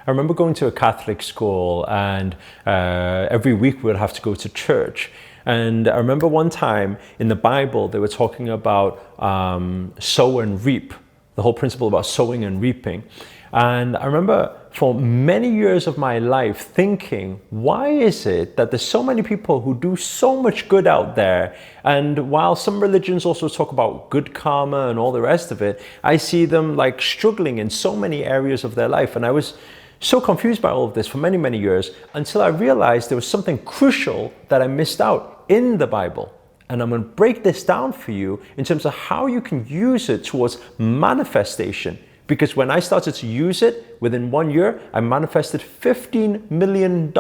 I remember going to a Catholic school, and every week we would have to go to church. And I remember one time in the Bible, they were talking about sow and reap, the whole principle about sowing and reaping. And I remember for many years of my life thinking, why is it that there's so many people who do so much good out there? And while some religions also talk about good karma and all the rest of it, I see them like struggling in so many areas of their life. And I was so confused by all of this for many, many years until I realized there was something crucial that I missed out in the Bible. And I'm going to break this down for you in terms of how you can use it towards manifestation. Because when I started to use it, within 1 year, I manifested $15 million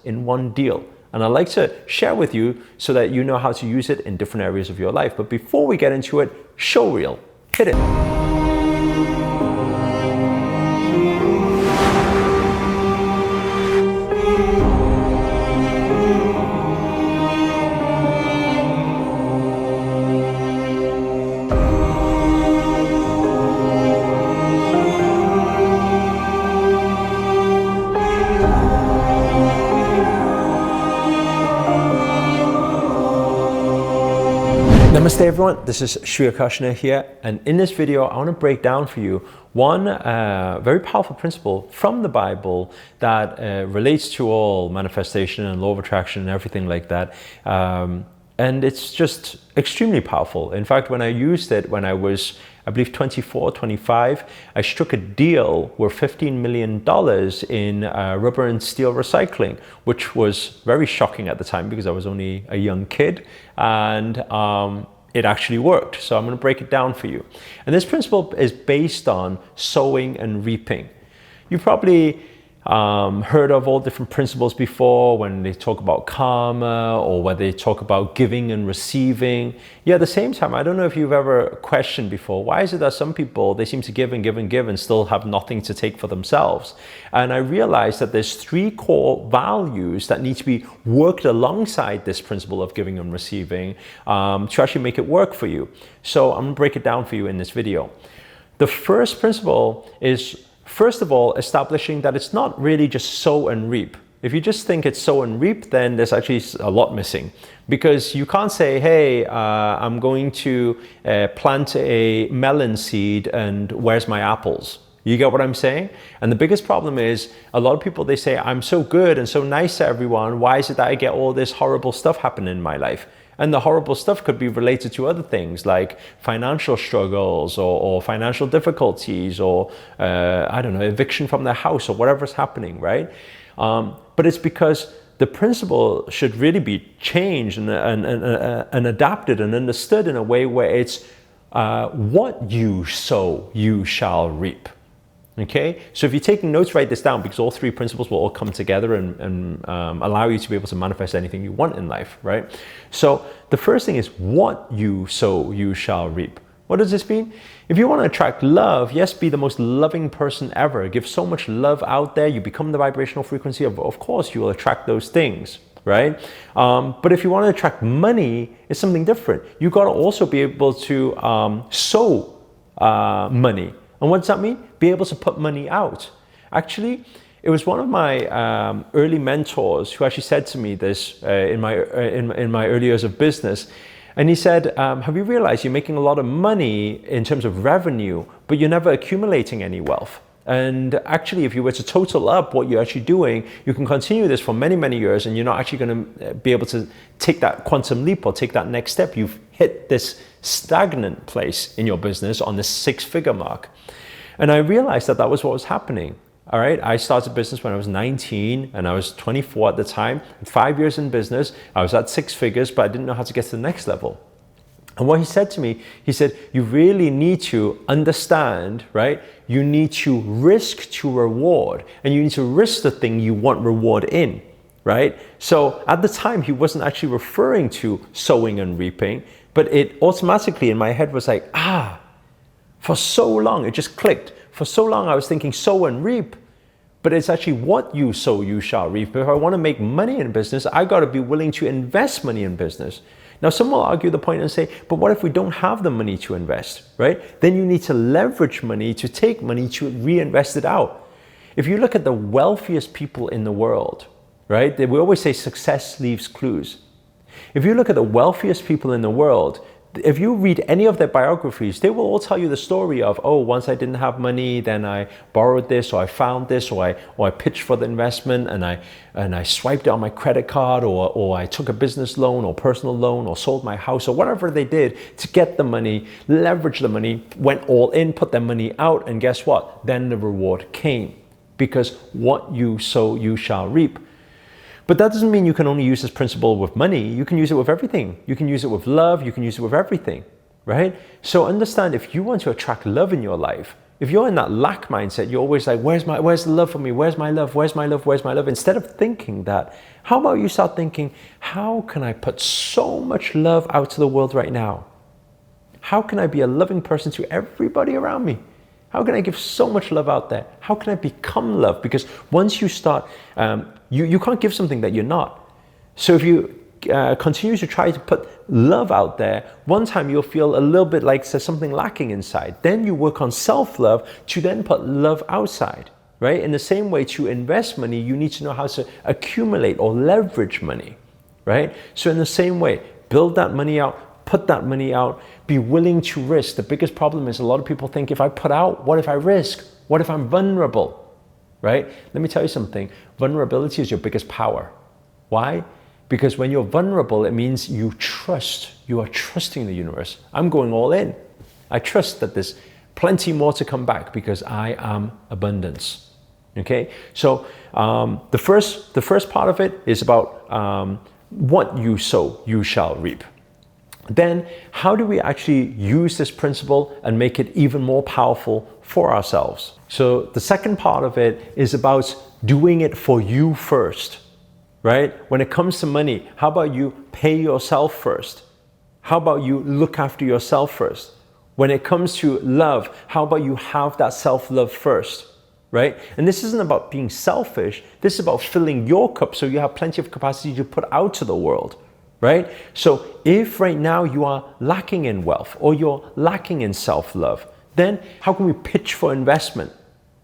in one deal. And I'd like to share with you so that you know how to use it in different areas of your life. But before we get into it, show reel, hit it. Namaste everyone, this is Akarshana here, and in this video I want to break down for you one very powerful principle from the Bible that relates to all manifestation and law of attraction and everything like that. And it's just extremely powerful. In fact, when I used it when I was, I believe 24, 25, I struck a deal worth $15 million in rubber and steel recycling, which was very shocking at the time because I was only a young kid, and it actually worked. So I'm going to break it down for you. And this principle is based on sowing and reaping. You probably heard of all different principles before when they talk about karma or when they talk about giving and receiving. Yeah, at the same time, I don't know if you've ever questioned before, why is it that some people, they seem to give and give and give and still have nothing to take for themselves? And I realized that there's three core values that need to be worked alongside this principle of giving and receiving to actually make it work for you. So I'm going to break it down for you in this video. The first principle is, first of all, establishing that it's not really just sow and reap. If you just think it's sow and reap, then there's actually a lot missing. Because you can't say, hey, I'm going to plant a melon seed and where's my apples? You get what I'm saying? And the biggest problem is a lot of people, they say, I'm so good and so nice to everyone. Why is it that I get all this horrible stuff happening in my life? And the horrible stuff could be related to other things like financial struggles or financial difficulties or, I don't know, eviction from their house or whatever's happening, right? But it's because the principle should really be changed and adapted and understood in a way where it's what you sow, you shall reap. Okay, so if you're taking notes, write this down, because all three principles will all come together and allow you to be able to manifest anything you want in life, right? So the first thing is what you sow, you shall reap. What does this mean? If you want to attract love, yes, be the most loving person ever. Give so much love out there. You become the vibrational frequency of course, you will attract those things, right? But if you want to attract money, it's something different. You got to also be able to sow money. And what does that mean? Be able to put money out. Actually, it was one of my early mentors who actually said to me this in my early years of business. And he said, have you realized you're making a lot of money in terms of revenue, but you're never accumulating any wealth? And actually, if you were to total up what you're actually doing, you can continue this for many, many years, and you're not actually going to be able to take that quantum leap or take that next step. You've hit this stagnant place in your business on this 6-figure mark. And I realized that that was what was happening. All right, I started business when I was 19 and I was 24 at the time. 5 years in business, I was at 6 figures, but I didn't know how to get to the next level. And what he said to me, he said, you really need to understand, right? You need to risk to reward, and you need to risk the thing you want reward in, right? So at the time, he wasn't actually referring to sowing and reaping, but it automatically in my head was like, for so long, it just clicked. For so long, I was thinking sow and reap, but it's actually what you sow, you shall reap. If I want to make money in business, I got to be willing to invest money in business. Now, some will argue the point and say, but what if we don't have the money to invest, right? Then you need to leverage money to take money to reinvest it out. If you look at the wealthiest people in the world, right? We always say success leaves clues. If you look at the wealthiest people in the world, if you read any of their biographies, they will all tell you the story of, oh, once I didn't have money, then I borrowed this, or I found this, or I pitched for the investment, and I swiped it on my credit card, or I took a business loan or personal loan, or sold my house, or whatever they did to get the money, leverage the money, went all in, put their money out, and guess what? Then the reward came. Because what you sow, you shall reap. But that doesn't mean you can only use this principle with money. You can use it with everything. You can use it with love. You can use it with everything, right? So understand, if you want to attract love in your life, if you're in that lack mindset, you're always like, where's the love for me? Where's my love? Where's my love? Where's my love? Instead of thinking that, how about you start thinking, how can I put so much love out to the world right now? How can I be a loving person to everybody around me? How can I give so much love out there? How can I become love? Because once you start, you can't give something that you're not. So if you continue to try to put love out there, one time you'll feel a little bit like there's something lacking inside. Then you work on self-love to then put love outside, right? In the same way, to invest money, you need to know how to accumulate or leverage money, right? So in the same way, build that money out, put that money out, be willing to risk. The biggest problem is a lot of people think, if I put out, what if I risk? What if I'm vulnerable, right? Let me tell you something. Vulnerability is your biggest power. Why? Because when you're vulnerable, it means you are trusting the universe. I'm going all in. I trust that there's plenty more to come back because I am abundance. Okay? So the first part of it is about what you sow, you shall reap. Then how do we actually use this principle and make it even more powerful for ourselves? So the second part of it is about doing it for you first, right? When it comes to money, how about you pay yourself first? How about you look after yourself first? When it comes to love, how about you have that self-love first, right? And this isn't about being selfish. This is about filling your cup so you have plenty of capacity to put out to the world. Right? So if right now you are lacking in wealth or you're lacking in self-love, then how can we pitch for investment?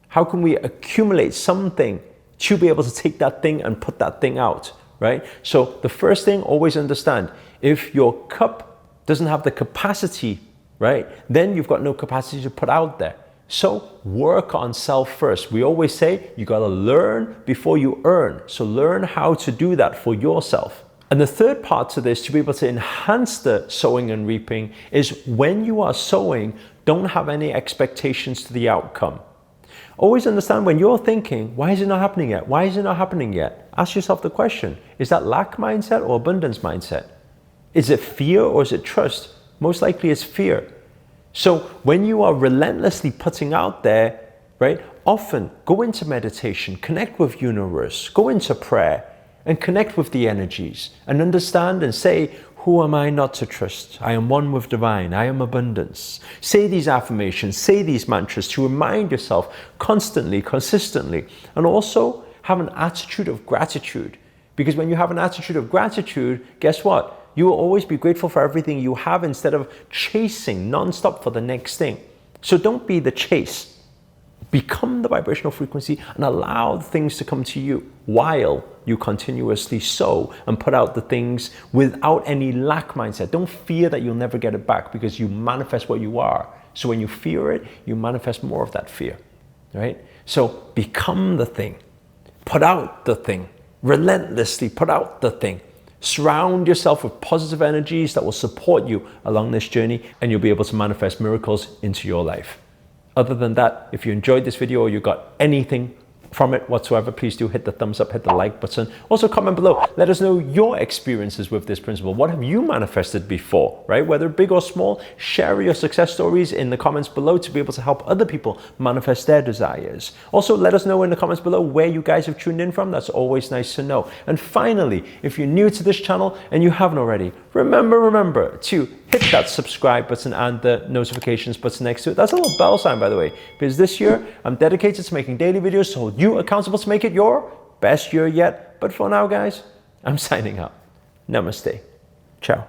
How can we accumulate something to be able to take that thing and put that thing out, right? So the first thing, always understand, if your cup doesn't have the capacity, right, then you've got no capacity to put out there. So work on self first. We always say you got to learn before you earn. So learn how to do that for yourself. And the third part to this, to be able to enhance the sowing and reaping, is when you are sowing, don't have any expectations to the outcome. Always understand, when you're thinking, why is it not happening yet? Why is it not happening yet? Ask yourself the question, is that lack mindset or abundance mindset? Is it fear or is it trust? Most likely it's fear. So when you are relentlessly putting out there, right, often go into meditation, connect with universe, go into prayer, and connect with the energies and understand and say, who am I not to trust? I am one with divine. I am abundance. Say these affirmations, say these mantras to remind yourself constantly, consistently, and also have an attitude of gratitude. Because when you have an attitude of gratitude, guess what? You will always be grateful for everything you have instead of chasing nonstop for the next thing. So don't be the chase. Become the vibrational frequency and allow things to come to you while you continuously sow and put out the things without any lack mindset. Don't fear that you'll never get it back, because you manifest what you are. So when you fear it, you manifest more of that fear, right? So become the thing, put out the thing, relentlessly put out the thing. Surround yourself with positive energies that will support you along this journey, and you'll be able to manifest miracles into your life. Other than that, if you enjoyed this video or you got anything from it whatsoever, please do hit the thumbs up, hit the like button. Also comment below. Let us know your experiences with this principle. What have you manifested before, right? Whether big or small, share your success stories in the comments below to be able to help other people manifest their desires. Also, let us know in the comments below where you guys have tuned in from. That's always nice to know. And finally, if you're new to this channel and you haven't already, remember to hit that subscribe button and the notifications button next to it. That's a little bell sign, by the way, because this year I'm dedicated to making daily videos to hold you accountable to make it your best year yet. But for now, guys, I'm signing out. Namaste. Ciao.